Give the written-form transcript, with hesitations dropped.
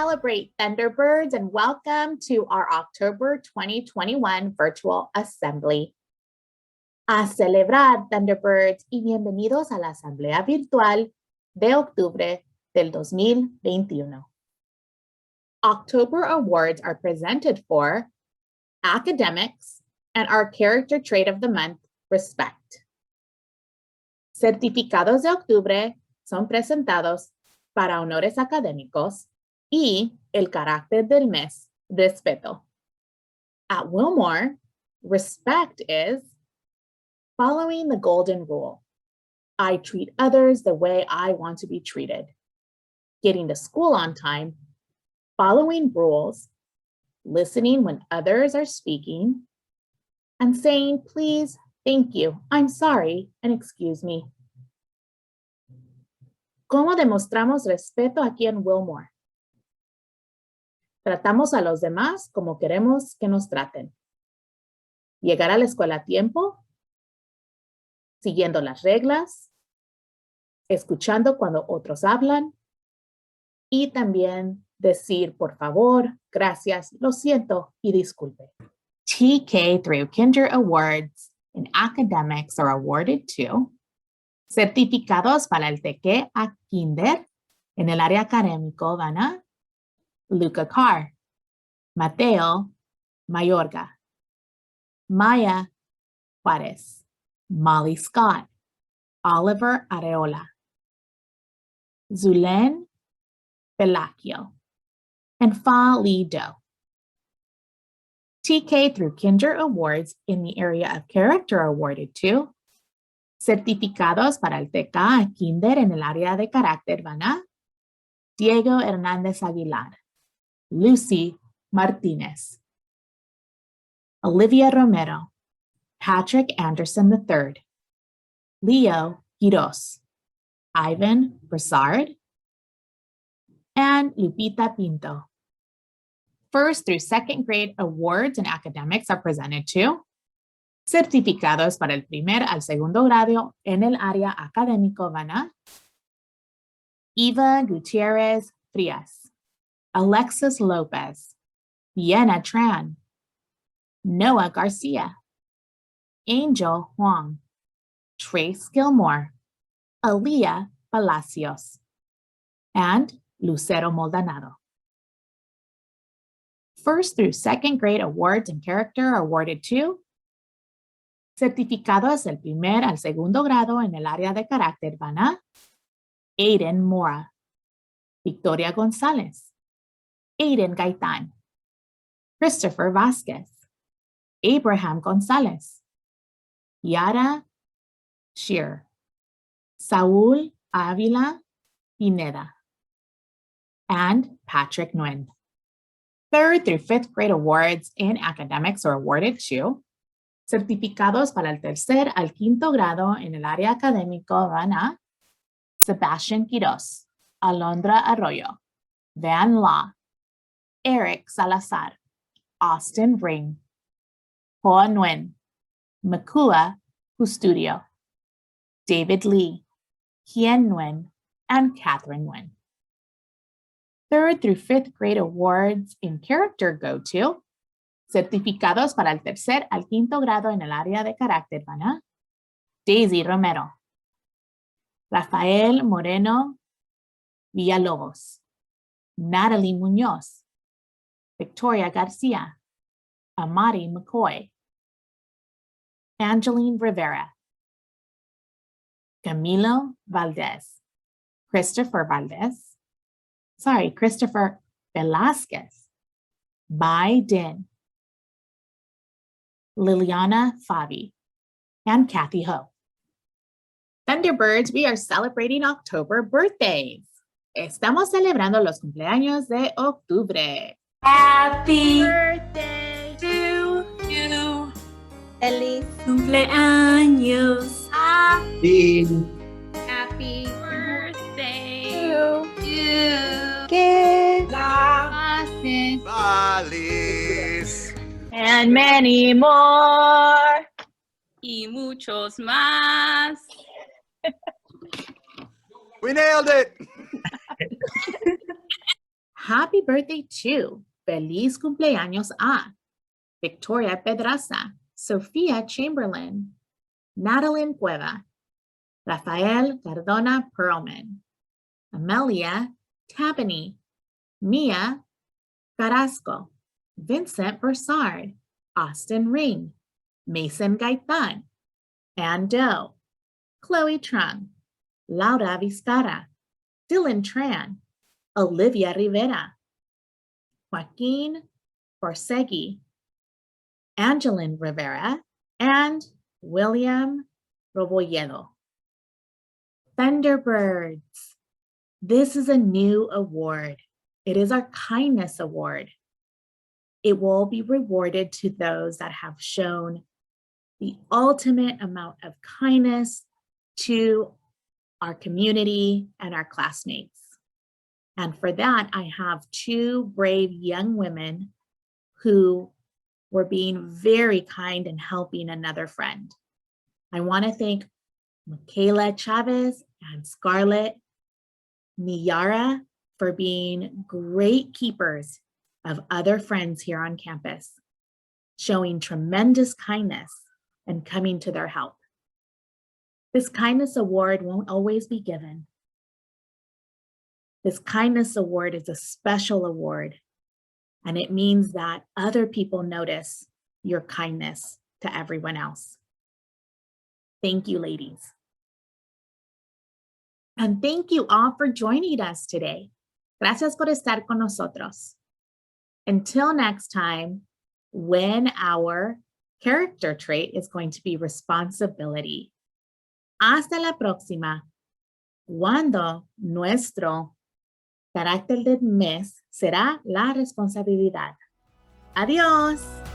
celebrate Thunderbirds and welcome to our October 2021 virtual assembly. A celebrar Thunderbirds y bienvenidos a la asamblea virtual de octubre del 2021. October awards are presented for academics and our character trait of the month, respect. Certificados de octubre son presentados para honores académicos y el carácter del mes, respeto. At Wilmore, respect is following the golden rule. I treat others the way I want to be treated. Getting to school on time, following rules, listening when others are speaking, and saying, please, thank you, I'm sorry, and excuse me. ¿Cómo demostramos respeto aquí en Wilmore? Tratamos a los demás como queremos que nos traten. Llegar a la escuela a tiempo, siguiendo las reglas, escuchando cuando otros hablan y también decir por favor, gracias, lo siento y disculpe. TK through Kinder Awards in academics are awarded to certificados para el TK a Kinder en el área académico van a Luca Carr, Mateo Mayorga, Maya Juarez, Molly Scott, Oliver Areola, Zulen Belacchio, and Fa Li Do. TK through Kinder Awards in the area of character awarded to certificados para el TK a Kinder en el área de carácter van a Diego Hernández Aguilar, Lucy Martinez, Olivia Romero, Patrick Anderson III, Leo Quiroz, Ivan Broussard, and Lupita Pinto. First through second grade awards and academics are presented to certificados para el primer al segundo grado en el área académico van a Eva Gutierrez Frias, Alexis Lopez, Vienna Tran, Noah Garcia, Angel Huang, Trace Gilmore, Aaliyah Palacios, and Lucero Maldonado. First through second grade awards and character are awarded to certificados del primer al segundo grado en el área de carácter van a Aiden Mora, Victoria González, Aiden Gaitán, Christopher Vasquez, Abraham González, Yara Shear, Saúl Ávila Pineda, and Patrick Nguyen. Third through fifth grade awards in academics are awarded to certificados para el tercer al quinto grado en el área académico van a Sebastian Quiroz, Alondra Arroyo, Van Law, Eric Salazar, Austin Ring, Hoa Nguyen, Makua Custudio, David Lee, Hien Nguyen, and Catherine Nguyen. Third through fifth grade awards in character go to certificados para el tercer al quinto grado en el área de carácter van a Daisy Romero, Rafael Moreno Villalobos, Natalie Muñoz, Victoria Garcia, Amari McCoy, Angeline Rivera, Camilo Valdez, Christopher Velasquez, Bai Din, Liliana Fabi, and Kathy Ho. Thunderbirds, we are celebrating October birthdays. Estamos celebrando los cumpleaños de octubre. Happy birthday to you. Feliz Cumpleaños. Happy birthday To to que la Feliz. and many more. y muchos más. We nailed it. Happy birthday to Feliz cumpleaños a Victoria Pedraza, Sofia Chamberlain, Natalie Cueva, Rafael Cardona Perlman, Amelia Tabany, Mia Carrasco, Vincent Broussard, Austin Ring, Mason Gaitan, Ann Doe, Chloe Trung, Laura Vizcara, Dylan Tran, Olivia Rivera, Joaquin Orsegui, Angeline Rivera, and William Robolledo. Thunderbirds. This is a new award. It is our kindness award. It will be rewarded to those that have shown the ultimate amount of kindness to our community and our classmates. And for that, I have two brave young women who were being very kind and helping another friend. I want to thank Michaela Chavez and Scarlett Niyara for being great keepers of other friends here on campus, showing tremendous kindness and coming to their help. This kindness award won't always be given. This kindness award is a special award, and it means that other people notice your kindness to everyone else. Thank you, ladies. And thank you all for joining us today. Gracias por estar con nosotros. Until next time, when our character trait is going to be responsibility. Hasta la próxima, cuando nuestro carácter del mes será la responsabilidad. Adiós.